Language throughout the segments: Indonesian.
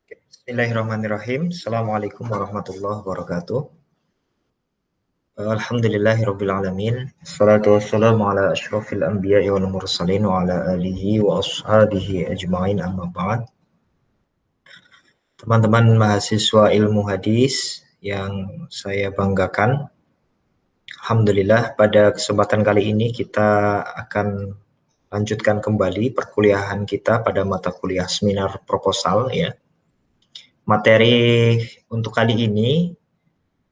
Bismillahirrahmanirrahim. Assalamualaikum warahmatullahi wabarakatuh. Alhamdulillahirabbil alamin. Assalatu wassalamu ala asyrofil anbiya'i wal mursalin wa ala alihi wa ashabihi ajma'in amma ba'd. Teman-teman mahasiswa ilmu hadis yang saya banggakan, alhamdulillah pada kesempatan kali ini kita akan lanjutkan kembali perkuliahan kita pada mata kuliah seminar proposal ya. Materi untuk kali ini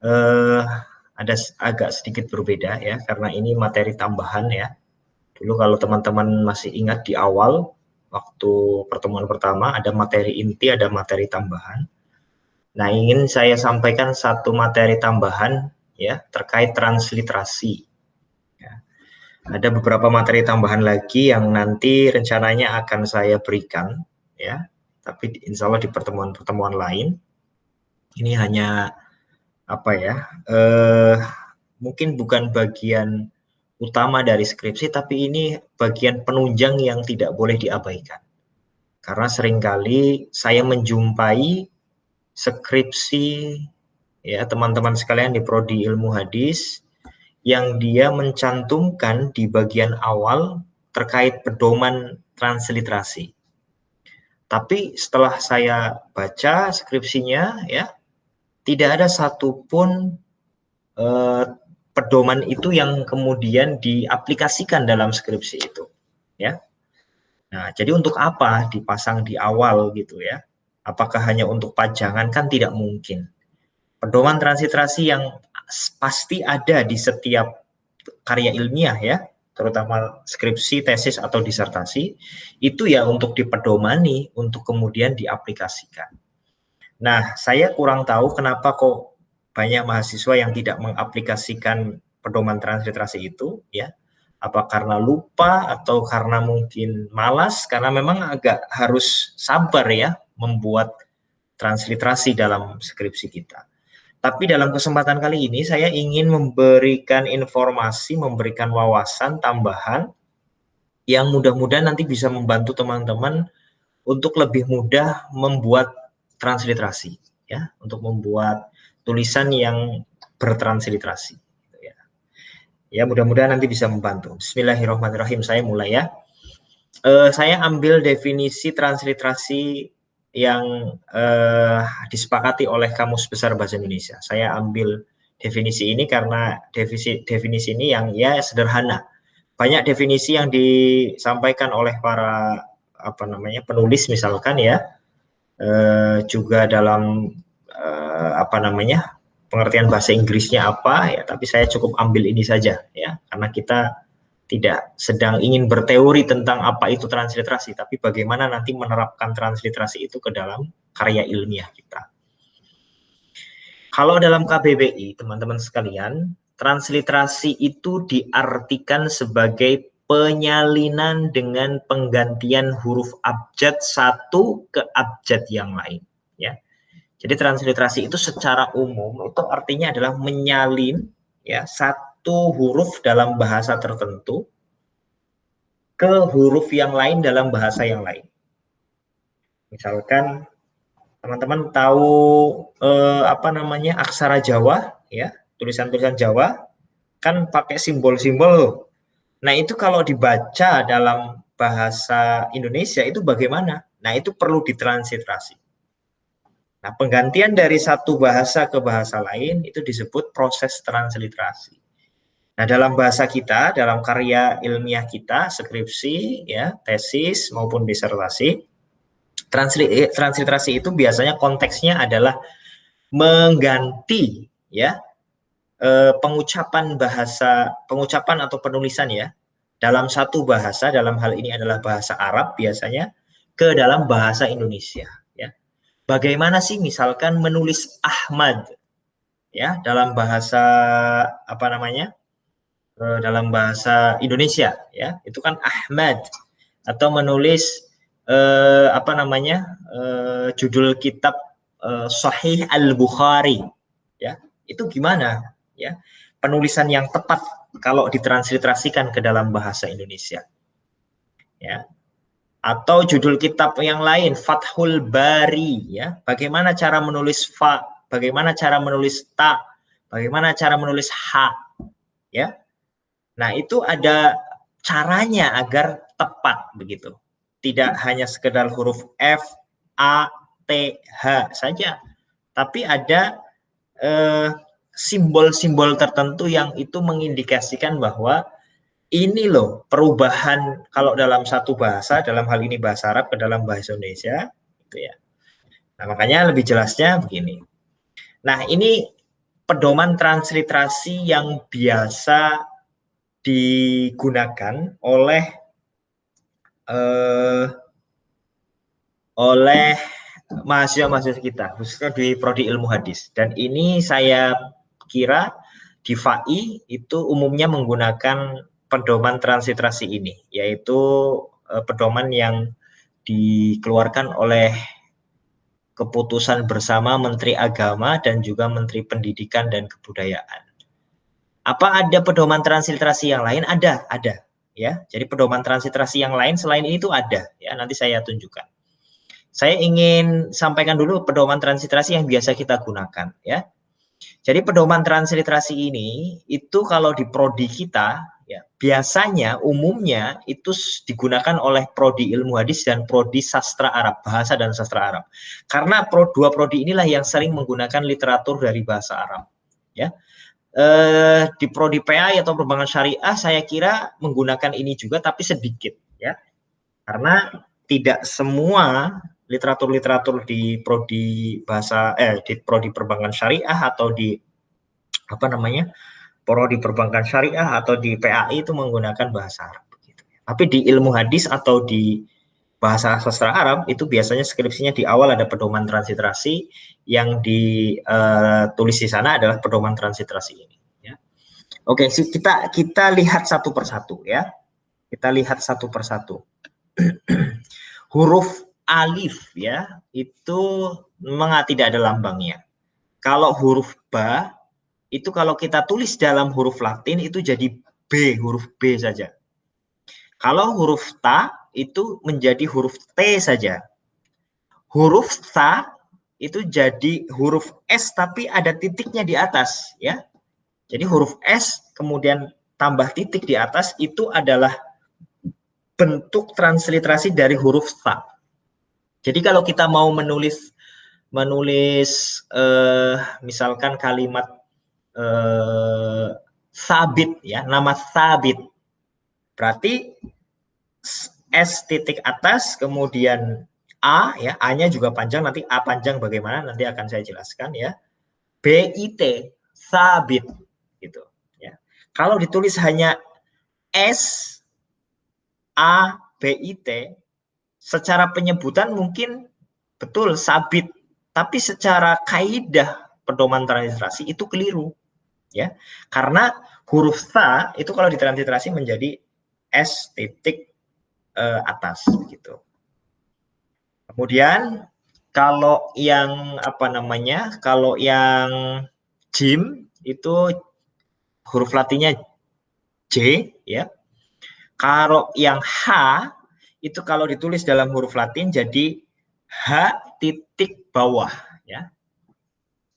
ada agak sedikit berbeda ya, karena ini materi tambahan ya. Dulu kalau teman-teman masih ingat di awal, waktu pertemuan pertama ada materi inti, ada materi tambahan. Nah, ingin saya sampaikan satu materi tambahan ya, terkait transliterasi. Ya. Ada beberapa materi tambahan lagi yang nanti rencananya akan saya berikan ya, tapi insya Allah di pertemuan-pertemuan lain. Ini hanya apa ya, mungkin bukan bagian utama dari skripsi, tapi ini bagian penunjang yang tidak boleh diabaikan. Karena seringkali saya menjumpai skripsi ya teman-teman sekalian di prodi ilmu hadis yang dia mencantumkan di bagian awal terkait pedoman transliterasi. Tapi setelah saya baca skripsinya ya, tidak ada satupun pedoman itu yang kemudian diaplikasikan dalam skripsi itu ya. Nah, jadi untuk apa dipasang di awal gitu ya? Apakah hanya untuk pajangan? Kan tidak mungkin. Pedoman transliterasi yang pasti ada di setiap karya ilmiah ya, terutama skripsi, tesis atau disertasi, itu ya untuk dipedomani, untuk kemudian diaplikasikan. Nah, saya kurang tahu kenapa kok banyak mahasiswa yang tidak mengaplikasikan pedoman transliterasi itu ya. Apa karena lupa atau karena mungkin malas, karena memang agak harus sabar ya membuat transliterasi dalam skripsi kita. Tapi dalam kesempatan kali ini saya ingin memberikan informasi, memberikan wawasan tambahan yang mudah-mudahan nanti bisa membantu teman-teman untuk lebih mudah membuat transliterasi ya, untuk membuat tulisan yang bertransliterasi ya. Ya, mudah-mudahan nanti bisa membantu. Bismillahirrahmanirrahim, saya mulai ya. Saya ambil definisi transliterasi yang disepakati oleh Kamus Besar Bahasa Indonesia. Saya ambil definisi ini karena definisi ini yang ya sederhana. Banyak definisi yang disampaikan oleh para penulis misalkan ya, juga dalam pengertian bahasa Inggrisnya apa ya, tapi saya cukup ambil ini saja ya, karena kita tidak sedang ingin berteori tentang apa itu transliterasi, tapi bagaimana nanti menerapkan transliterasi itu ke dalam karya ilmiah kita. Kalau dalam KBBI, teman-teman sekalian, transliterasi itu diartikan sebagai penyalinan dengan penggantian huruf abjad satu ke abjad yang lain ya. Jadi transliterasi itu secara umum itu artinya adalah menyalin ya satu huruf dalam bahasa tertentu ke huruf yang lain dalam bahasa yang lain. Misalkan teman-teman tahu aksara Jawa ya, tulisan-tulisan Jawa kan pakai simbol-simbol. Nah, itu kalau dibaca dalam bahasa Indonesia itu bagaimana? Nah, itu perlu ditransliterasi. Nah, penggantian dari satu bahasa ke bahasa lain itu disebut proses transliterasi. Nah, dalam bahasa kita, dalam karya ilmiah kita, skripsi, ya, tesis maupun disertasi, transliterasi itu biasanya konteksnya adalah mengganti ya pengucapan atau penulisan ya dalam satu bahasa, dalam hal ini adalah bahasa Arab biasanya, ke dalam bahasa Indonesia ya. Bagaimana sih misalkan menulis Ahmad ya dalam bahasa dalam bahasa Indonesia ya, itu kan Ahmad, atau menulis judul kitab Sahih Al-Bukhari ya, itu gimana ya penulisan yang tepat kalau ditransliterasikan ke dalam bahasa Indonesia ya. Atau judul kitab yang lain, Fathul Bari, ya. Bagaimana cara menulis fa, bagaimana cara menulis ta, bagaimana cara menulis ha, ya. Nah, itu ada caranya agar tepat begitu. Tidak hanya sekedar huruf F, A, T, H saja, tapi ada simbol-simbol tertentu yang itu mengindikasikan bahwa ini loh perubahan kalau dalam satu bahasa, dalam hal ini bahasa Arab ke dalam bahasa Indonesia, gitu ya. Nah, makanya lebih jelasnya begini. Nah, ini pedoman transliterasi yang biasa digunakan oleh mahasiswa-mahasiswa kita, khususnya di prodi ilmu hadis. Dan ini saya kira di FAI itu umumnya menggunakan pedoman transliterasi ini, yaitu pedoman yang dikeluarkan oleh keputusan bersama Menteri Agama dan juga Menteri Pendidikan dan Kebudayaan. Apa ada pedoman transliterasi yang lain? Ada. Ya, jadi pedoman transliterasi yang lain selain itu ada. Ya, nanti saya tunjukkan. Saya ingin sampaikan dulu pedoman transliterasi yang biasa kita gunakan. Ya, jadi pedoman transliterasi ini itu kalau di prodi kita, ya, biasanya umumnya itu digunakan oleh prodi ilmu hadis dan prodi sastra Arab, bahasa dan sastra Arab. Karena dua prodi inilah yang sering menggunakan literatur dari bahasa Arab. Ya, di prodi PA atau perbankan syariah saya kira menggunakan ini juga tapi sedikit, ya, karena tidak semua literatur-literatur di prodi bahasa di prodi perbankan syariah atau di prodi perbankan syariah atau di PAI itu menggunakan bahasa Arab. Tapi di ilmu hadis atau di bahasa sastra Arab itu biasanya skripsinya di awal ada pedoman transliterasi, yang ditulis di sana adalah pedoman transliterasi ini. Ya. Oke, kita lihat satu persatu, ya. Kita lihat satu persatu. Huruf alif, ya, itu memang tidak ada lambangnya. Kalau huruf ba itu kalau kita tulis dalam huruf Latin itu jadi B, huruf B saja. Kalau huruf ta itu menjadi huruf T saja. Huruf ta itu jadi huruf S tapi ada titiknya di atas, ya. Jadi huruf S kemudian tambah titik di atas itu adalah bentuk transliterasi dari huruf ta. Jadi kalau kita mau menulis misalkan kalimat sabit, ya, nama sabit, berarti S titik atas kemudian A, ya, A-nya juga panjang, nanti A panjang bagaimana nanti akan saya jelaskan, ya. BIT sabit gitu, ya. Kalau ditulis hanya S A BIT secara penyebutan mungkin betul sabit, tapi secara kaidah pedoman transliterasi itu keliru, ya, karena huruf ta itu kalau ditransliterasi menjadi S titik atas gitu. Kemudian kalau yang kalau yang jim itu huruf latinnya J, ya. Kalau yang H itu kalau ditulis dalam huruf Latin jadi H titik bawah, ya.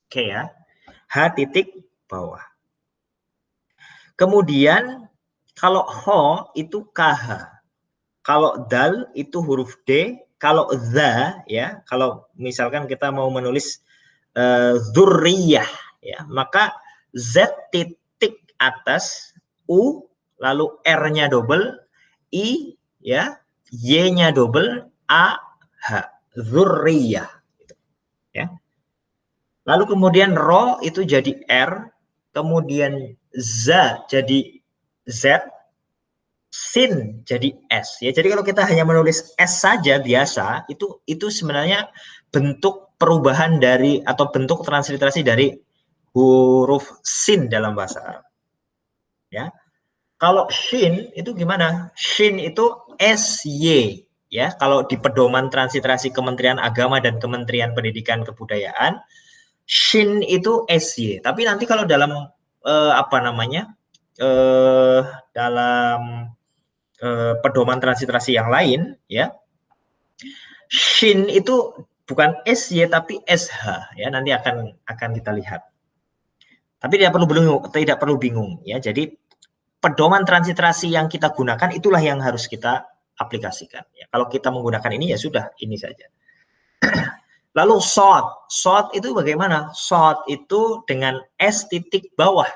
Oke, ya. H titik bawah. Kemudian kalau ho itu KH. Kalau dal itu huruf D, kalau za, ya, kalau misalkan kita mau menulis dzurriyah, ya, maka Z titik atas U, lalu R-nya double, I, ya, Y-nya double, A, H, dzurriyah, gitu, ya. Lalu kemudian ro itu jadi R, kemudian za jadi Z, sin jadi S, ya. Jadi kalau kita hanya menulis S saja biasa itu sebenarnya bentuk perubahan dari atau bentuk transliterasi dari huruf sin dalam bahasa Arab, ya. Kalau shin itu gimana? Shin itu SY, ya. Kalau di pedoman transliterasi Kementerian Agama dan Kementerian Pendidikan Kebudayaan shin itu SY. Tapi nanti kalau dalam dalam pedoman transliterasi yang lain, ya, Shin itu bukan SY tapi SH ya, nanti akan kita lihat. Tapi tidak perlu bingung ya. Jadi pedoman transliterasi yang kita gunakan itulah yang harus kita aplikasikan. Ya, kalau kita menggunakan ini ya sudah ini saja. Lalu short itu bagaimana? Short itu dengan S titik bawah,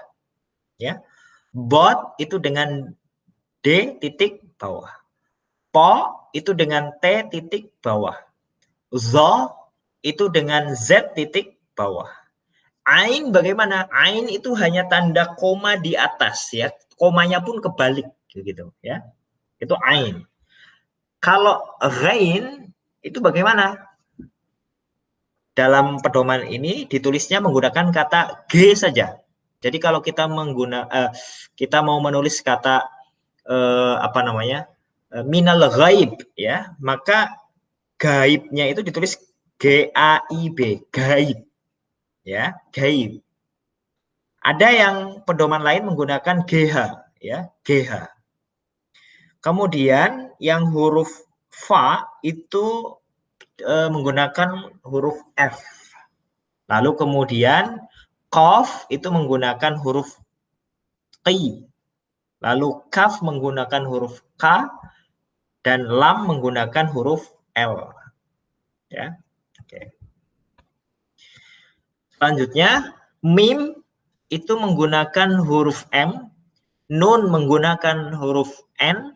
ya. Bot itu dengan D titik bawah. Po itu dengan T titik bawah. Zo itu dengan Z titik bawah. Ain bagaimana? Ain itu hanya tanda koma di atas ya. Komanya pun kebalik gitu ya. Itu ain. Kalau ghain itu bagaimana? Dalam pedoman ini ditulisnya menggunakan kata G saja. Jadi kalau kita kita mau menulis kata minal ghaib ya, maka gaibnya itu ditulis GAIB, gaib. Ya, gaib. Ada yang pedoman lain menggunakan GH ya, GH. Kemudian yang huruf fa itu menggunakan huruf F. Lalu kemudian qaf itu menggunakan huruf Q. Lalu kaf menggunakan huruf K dan lam menggunakan huruf L. Ya. Oke. Selanjutnya mim itu menggunakan huruf M, nun menggunakan huruf N,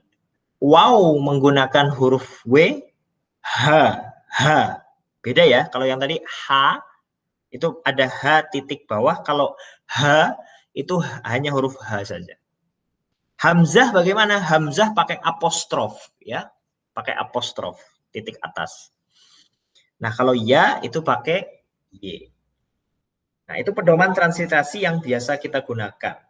waw menggunakan huruf W, H. Beda ya, kalau yang tadi H itu ada H titik bawah, kalau H itu hanya huruf H saja. Hamzah bagaimana? Hamzah pakai apostrof ya, pakai apostrof titik atas. Nah, kalau ya itu pakai Y. Nah, itu pedoman transliterasi yang biasa kita gunakan.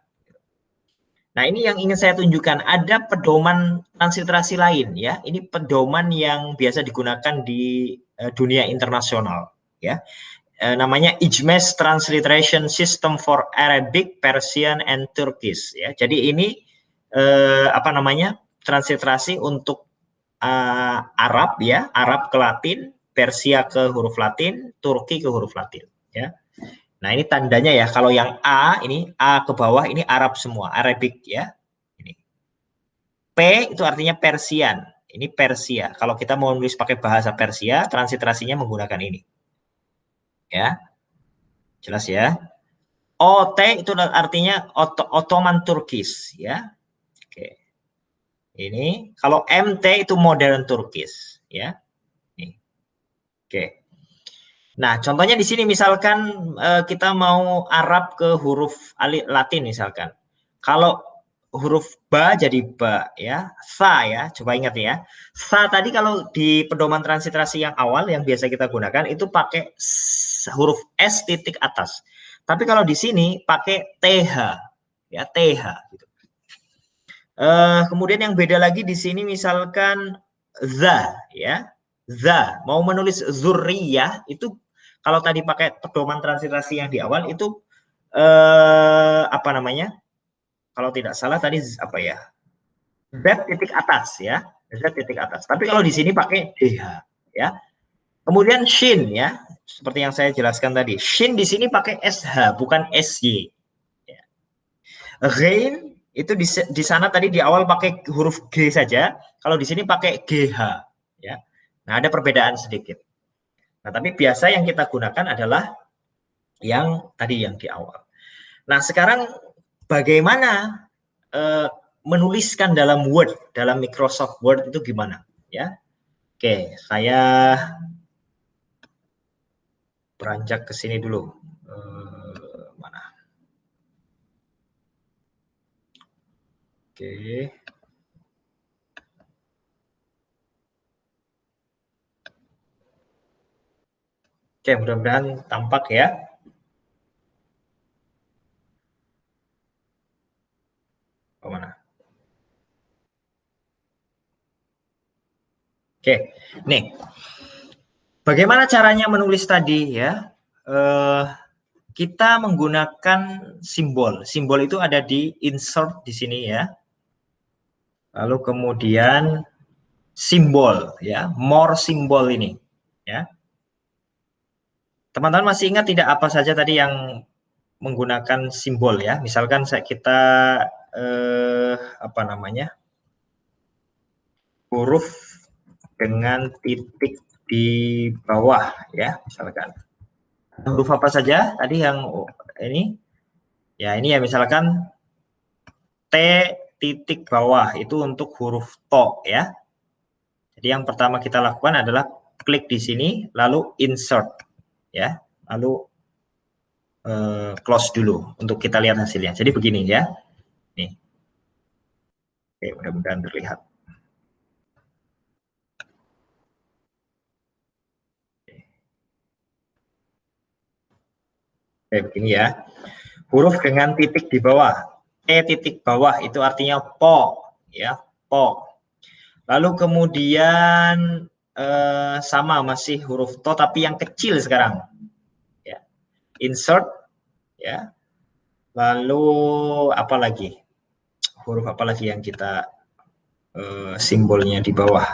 Nah, ini yang ingin saya tunjukkan, ada pedoman transliterasi lain ya. Ini pedoman yang biasa digunakan di dunia internasional ya. Namanya IJMES Transliteration System for Arabic, Persian, and Turkish ya. Jadi ini transliterasi untuk Arab ya, Arab ke Latin, Persia ke huruf Latin, Turki ke huruf Latin ya. Nah, ini tandanya ya, kalau yang A ini A ke bawah ini Arab semua, Arabic ya. Ini. P itu artinya Persian. Ini Persia. Kalau kita mau nulis pakai bahasa Persia, transliterasinya menggunakan ini. Ya. Jelas ya. OT itu artinya Ottoman Turkish ya. Oke. Ini kalau MT itu Modern Turkish ya. Nih. Oke. Nah, contohnya di sini misalkan kita mau Arab ke huruf Latin misalkan. Kalau huruf ba jadi ba ya, sa ya, coba ingat ya. Sa tadi kalau di pedoman transliterasi yang awal yang biasa kita gunakan itu pakai huruf S titik atas. Tapi kalau di sini pakai TH ya, TH gitu. Kemudian yang beda lagi di sini misalkan za ya. Za, mau menulis zuriyah itu kalau tadi pakai pedoman transliterasi yang di awal itu kalau tidak salah tadi apa ya? Z titik atas ya. Z titik atas. Tapi kalau di sini pakai DH ya. Kemudian shin ya, seperti yang saya jelaskan tadi. Shin di sini pakai SH bukan SY. Ya. Ghain itu di sana tadi di awal pakai huruf G saja. Kalau di sini pakai GH ya. Nah, ada perbedaan sedikit. Nah, tapi biasa yang kita gunakan adalah yang tadi yang di awal. Nah, sekarang bagaimana menuliskan dalam Word, dalam Microsoft Word itu gimana? Ya, oke, saya beranjak ke sini dulu. Mana? Oke. Oke, mudah-mudahan tampak ya. Kemana? Oke, nih. Bagaimana caranya menulis tadi ya? Kita menggunakan simbol. Simbol itu ada di insert di sini ya. Lalu kemudian simbol ya, more simbol ini ya. Teman-teman masih ingat tidak apa saja tadi yang menggunakan simbol ya? Misalkan kita apa namanya? Huruf dengan titik di bawah ya, misalkan. Huruf apa saja tadi yang ini? Ya, ini ya misalkan T titik bawah itu untuk huruf to ya. Jadi yang pertama kita lakukan adalah klik di sini lalu insert ya. Lalu close dulu untuk kita lihat hasilnya. Jadi begini ya. Nih. Oke, mudah-mudahan terlihat. Oke, begini ya. Huruf dengan titik di bawah. Titik bawah itu artinya po ya, po. Lalu kemudian sama masih huruf to tapi yang kecil sekarang. Ya. Insert ya. Lalu apa lagi? Huruf apa lagi yang kita simbolnya di bawah?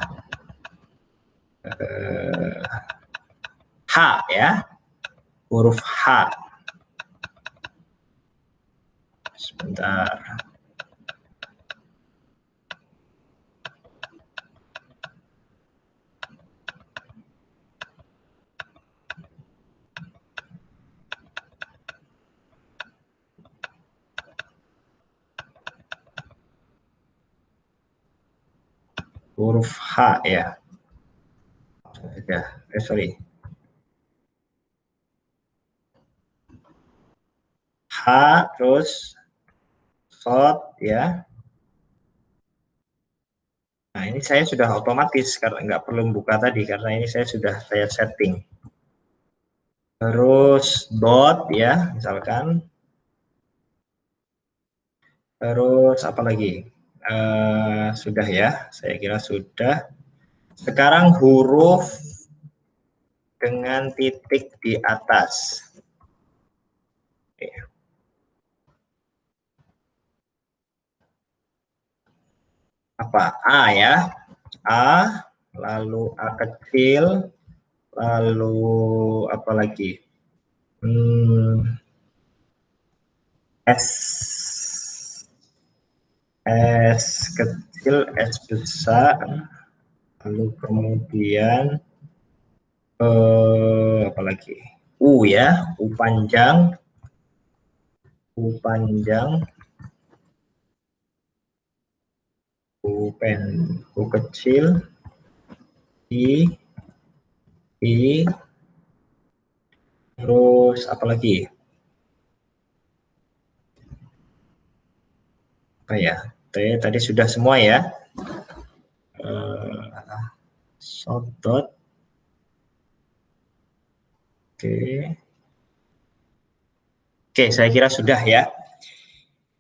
H ya. Huruf H. Sebentar. Huruf H ya. Sorry. H terus short ya. Nah ini saya sudah otomatis karena nggak perlu buka tadi karena ini saya setting. Terus dot ya misalkan. Terus apa lagi? Sudah ya, saya kira sudah. Sekarang huruf dengan titik di atas. Oke. Apa? A ya. A, lalu A kecil, lalu apa lagi? S, S kecil, S besar, lalu kemudian apa lagi? U ya, U panjang, U panjang, U kecil, I, terus apa lagi? Apa ya? T tadi sudah semua ya. Short dot. Oke. Oke, saya kira sudah ya.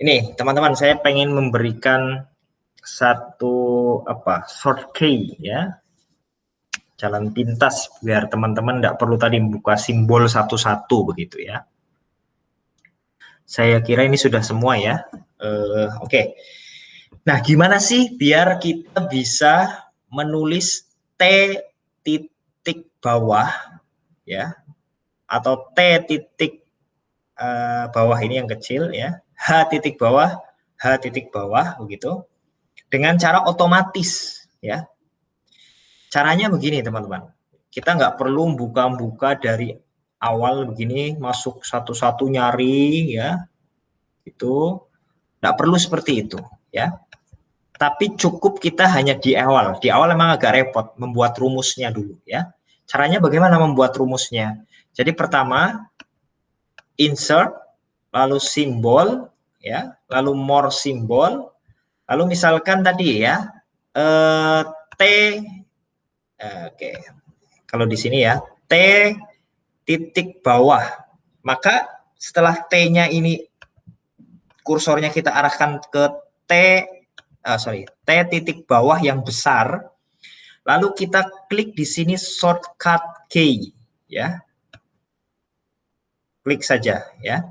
Ini teman-teman, saya pengen memberikan satu short key ya, jalan pintas biar teman-teman tidak perlu tadi membuka simbol satu-satu begitu ya. Saya kira ini sudah semua ya. Oke. Nah, gimana sih biar kita bisa menulis T titik bawah ya, atau T titik bawah ini yang kecil ya, H titik bawah begitu, dengan cara otomatis ya. Caranya begini teman-teman, kita nggak perlu buka-buka dari awal begini, masuk satu-satu nyari ya, itu nggak perlu seperti itu ya. Tapi cukup kita hanya di awal memang agak repot membuat rumusnya dulu ya. Caranya bagaimana membuat rumusnya? Jadi pertama insert, lalu simbol ya, lalu more simbol, lalu misalkan tadi ya T oke. Kalau di sini ya, T titik bawah. Maka setelah T-nya ini kursornya kita arahkan ke T titik bawah yang besar, lalu kita klik di sini shortcut key ya. Klik saja ya.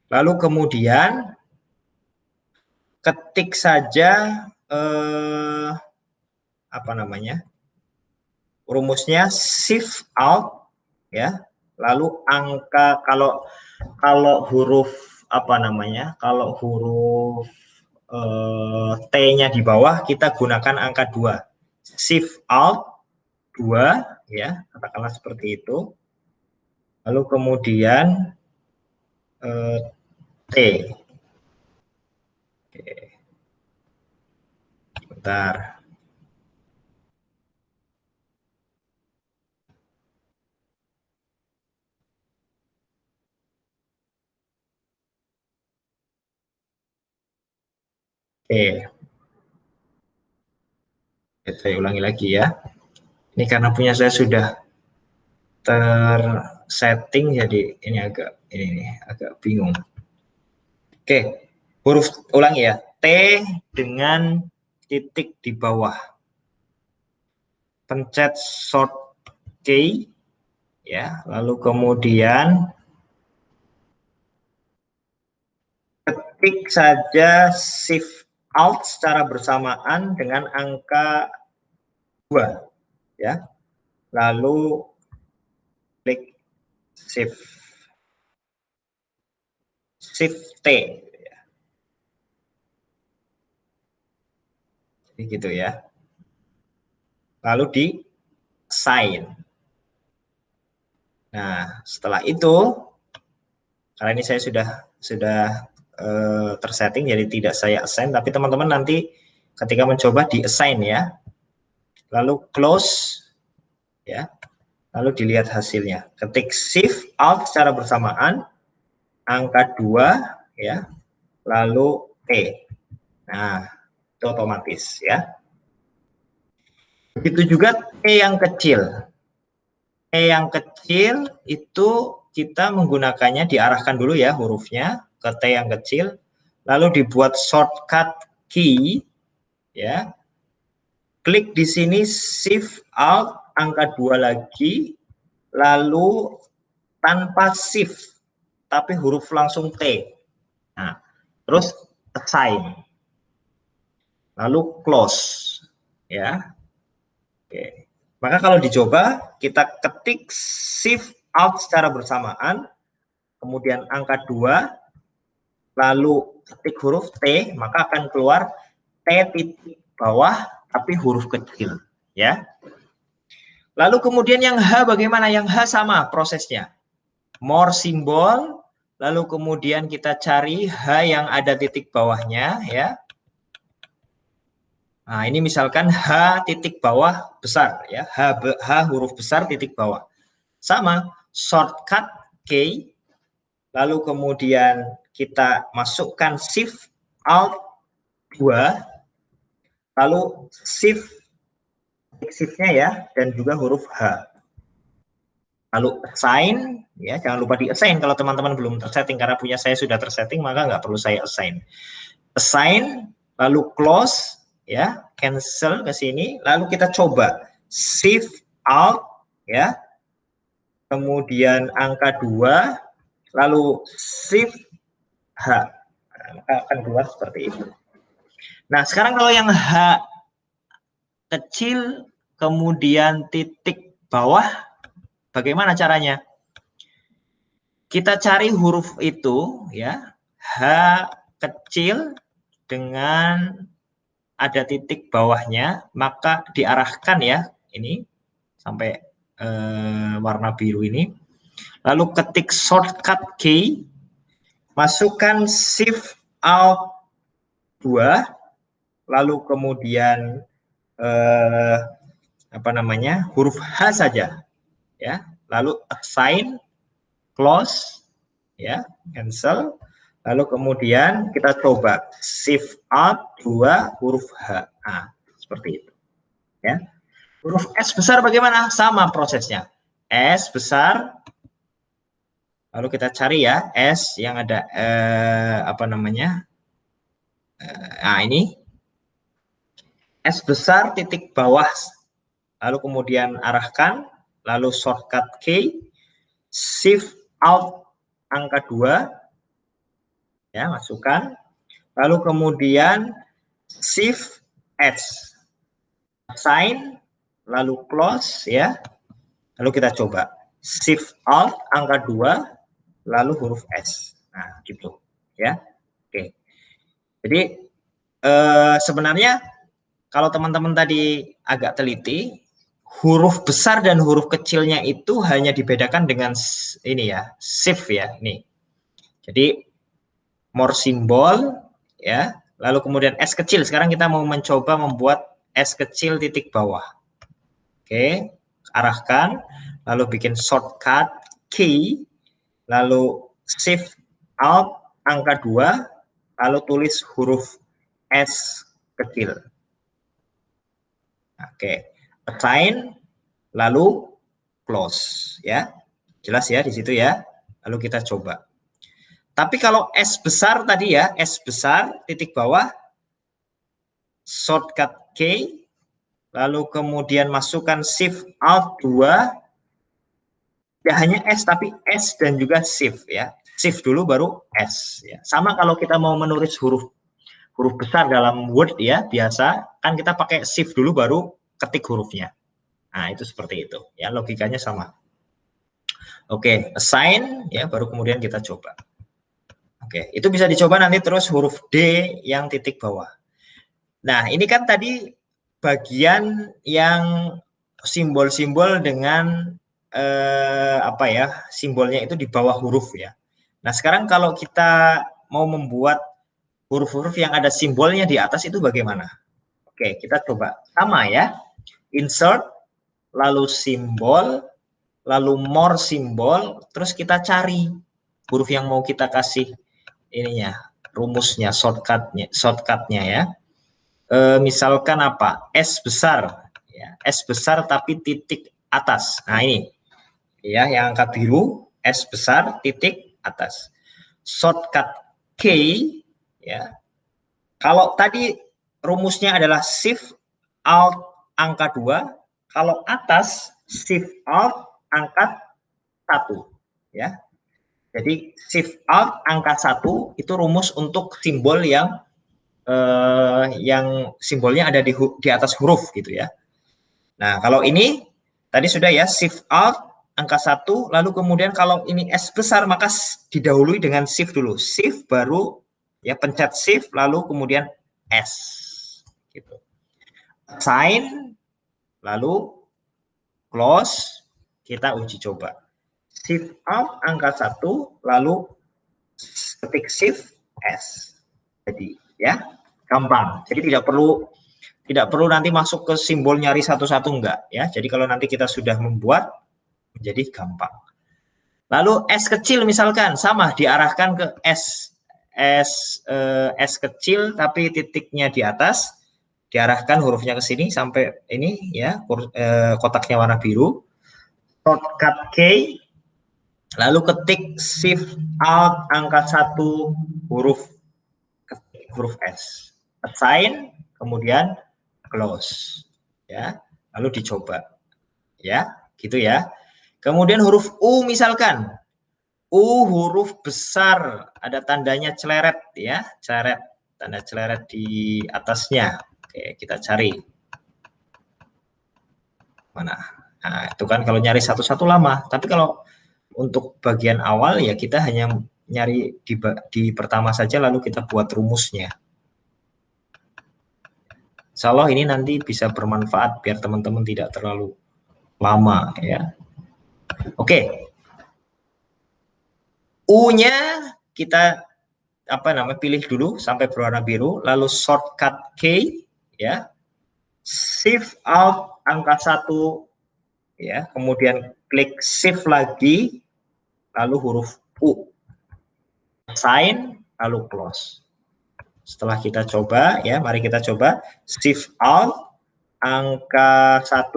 Lalu kemudian ketik saja apa namanya, rumusnya shift alt ya, lalu angka, kalau huruf apa namanya, kalau huruf T-nya di bawah kita gunakan angka 2, shift alt 2 ya, katakanlah seperti itu, lalu kemudian T. Oke, bentar. Oke, saya ulangi lagi ya. Ini karena punya saya sudah tersetting, jadi ini agak bingung. Oke, huruf ulangi ya. T dengan titik di bawah. Pencet short key ya, lalu kemudian ketik saja shift alt secara bersamaan dengan angka 2 ya. Lalu klik shift T ya. Jadi gitu ya. Lalu di assign. Nah, setelah itu karena ini saya sudah tersetting, jadi tidak saya assign, tapi teman-teman nanti ketika mencoba di assign ya, lalu close ya, lalu dilihat hasilnya, ketik shift alt secara bersamaan angka 2 ya, lalu T. Nah, itu otomatis ya. Begitu juga T yang kecil. T yang kecil itu kita menggunakannya, diarahkan dulu ya hurufnya ke T yang kecil, lalu dibuat shortcut key ya. Klik di sini shift alt angka 2 lagi, lalu tanpa shift tapi huruf langsung T. Nah, terus assign. Lalu close ya. Oke. Maka kalau dicoba kita ketik shift alt secara bersamaan, kemudian angka 2, lalu ketik huruf T, maka akan keluar T titik bawah tapi huruf kecil ya. Lalu kemudian yang H bagaimana? Yang H sama prosesnya. More simbol, lalu kemudian kita cari H yang ada titik bawahnya ya. Nah, ini misalkan H titik bawah besar ya, H huruf besar titik bawah. Sama, shortcut K, lalu kemudian kita masukkan shift alt 2, lalu shiftnya ya, dan juga huruf H. Lalu assign, ya jangan lupa di assign kalau teman-teman belum tersetting, karena punya saya sudah tersetting maka nggak perlu saya assign. Assign, lalu close, ya, cancel ke sini, lalu kita coba shift alt, ya, kemudian angka 2, lalu shift H, nah, maka akan keluar seperti itu. Nah, sekarang kalau yang H kecil, kemudian titik bawah, bagaimana caranya? Kita cari huruf itu, ya, H kecil dengan ada titik bawahnya, maka diarahkan ya, ini sampai warna biru ini. Lalu ketik shortcut key, masukkan shift alt 2, lalu kemudian apa namanya, huruf H saja ya, lalu assign, close ya, cancel, lalu kemudian kita coba shift alt 2 huruf H. Nah, seperti itu ya. Huruf S besar bagaimana? Sama prosesnya. S besar, lalu kita cari ya S yang ada apa namanya, nah ini S besar titik bawah, lalu kemudian arahkan, lalu shortcut key, shift alt angka 2 ya, masukkan, lalu kemudian shift S, Assign, lalu close ya. Lalu kita coba Shift Alt angka 2 lalu huruf S. Nah, gitu ya. Oke. Jadi sebenarnya kalau teman-teman tadi agak teliti, huruf besar dan huruf kecilnya itu hanya dibedakan dengan ini ya, shift ya, nih. Jadi more simbol ya, lalu kemudian S kecil. Sekarang kita mau mencoba membuat S kecil titik bawah. Oke, arahkan, lalu bikin shortcut key, lalu shift alt angka 2, lalu tulis huruf S kecil. Oke, assign, lalu close ya. Jelas ya di situ ya. Lalu kita coba. Tapi kalau S besar tadi ya, S besar titik bawah, shortcut K, lalu kemudian masukkan Shift Alt 2, tidak hanya S tapi S dan juga Shift ya. Shift dulu baru S ya. Sama kalau kita mau menulis huruf besar dalam Word ya, biasa kan kita pakai Shift dulu baru ketik hurufnya. Nah, itu seperti itu ya, logikanya sama. Oke, assign ya, baru kemudian kita coba. Oke, itu bisa dicoba nanti terus huruf D yang titik bawah. Nah, ini kan tadi bagian yang simbol-simbol dengan apa ya, simbolnya itu di bawah huruf ya. Nah, sekarang kalau kita mau membuat huruf-huruf yang ada simbolnya di atas itu bagaimana? Oke, kita coba. Sama ya. Insert, lalu simbol, lalu more simbol, terus kita cari huruf yang mau kita kasih ininya, rumusnya, shortcutnya ya. Misalkan apa? S besar, ya, S besar tapi titik atas. Nah ini, ya, yang angka biru, S besar titik atas. Shortcut K, ya. Kalau tadi rumusnya adalah Shift Alt angka 2, kalau atas Shift Alt angka 1, ya. Jadi Shift Alt angka 1 itu rumus untuk simbol yang simbolnya ada di atas huruf gitu ya. Nah, kalau ini tadi sudah ya, Shift Alt angka 1, lalu kemudian kalau ini S besar maka didahului dengan Shift dulu. Shift baru ya, pencet Shift lalu kemudian S gitu. Assign lalu close, kita uji coba. Shift Alt angka 1 lalu ketik Shift S. Jadi ya, gampang. Jadi tidak perlu nanti masuk ke simbol nyari satu-satu, enggak ya. Jadi kalau nanti kita sudah membuat menjadi gampang. Lalu S kecil misalkan sama, diarahkan ke S kecil tapi titiknya di atas, diarahkan hurufnya ke sini sampai ini ya, kotaknya warna biru. Shortcut K, lalu ketik Shift Alt angka 1 huruf S. Assign, kemudian close ya, lalu dicoba ya, gitu ya. Kemudian huruf U misalkan, U huruf besar, ada tandanya celeret ya, celeret, tanda celeret di atasnya. Oke, kita cari mana. Nah, itu kan kalau nyari satu-satu lama, tapi kalau untuk bagian awal ya kita hanya nyari di pertama saja lalu kita buat rumusnya. Insya Allah ini nanti bisa bermanfaat biar teman-teman tidak terlalu lama ya. Oke. U-nya kita pilih dulu sampai berwarna biru, lalu shortcut K ya. Shift Alt angka 1 ya, kemudian klik Shift lagi lalu huruf U. Assign lalu close. Setelah kita coba ya, mari kita coba Shift Alt angka 1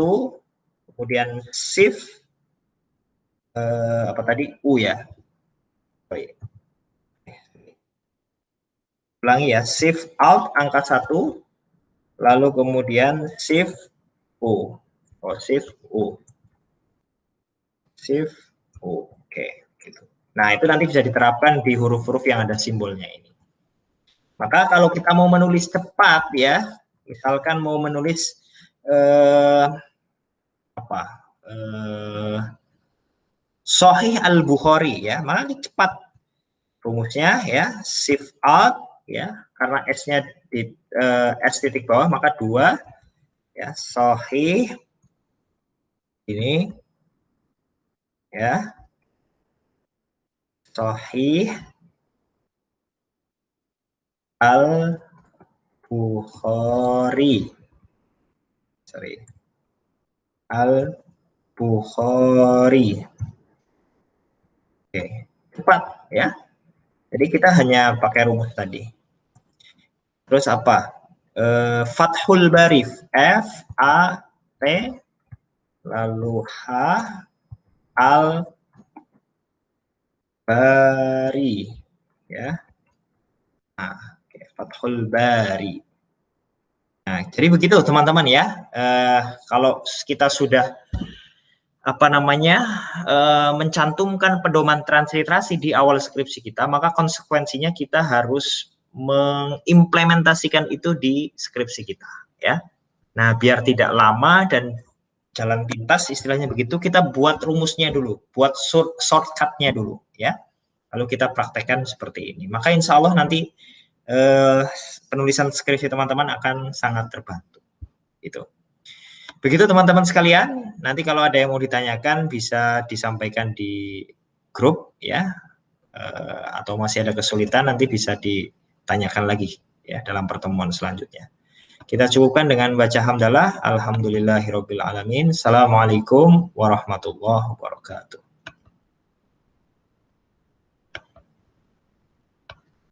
kemudian Shift U ya. Ulangi ya, Shift Alt angka 1 lalu kemudian Shift U. Shift U. Shift U. Oke, gitu. Nah, itu nanti bisa diterapkan di huruf-huruf yang ada simbolnya ini. Maka kalau kita mau menulis cepat ya, misalkan mau menulis apa? Sahih Al-Bukhari ya, malah ini cepat rumusnya ya, shift out ya, karena S-nya di S titik bawah maka 2 ya, sahih ini ya, sahih Al-Bukhari. Sorry. Al-Bukhari. Oke, cepat ya. Jadi kita hanya pakai rumus tadi. Terus apa? Fathul Bari, F A T lalu H Al Bari ya. Nah, Fathul Bari. Nah, jadi begitu teman-teman ya. Kalau kita sudah mencantumkan pedoman transliterasi di awal skripsi kita, maka konsekuensinya kita harus mengimplementasikan itu di skripsi kita ya. Nah, biar tidak lama dan jalan pintas istilahnya begitu, kita buat rumusnya dulu, buat shortcutnya dulu ya. Lalu kita praktekkan seperti ini. Maka insya Allah nanti penulisan skripsi teman-teman akan sangat terbantu. Itu. Begitu teman-teman sekalian, nanti kalau ada yang mau ditanyakan bisa disampaikan di grup ya, atau masih ada kesulitan nanti bisa ditanyakan lagi ya dalam pertemuan selanjutnya. Kita cukupkan dengan baca hamdalah, alhamdulillahirabbil alamin. Assalamualaikum warahmatullahi wabarakatuh.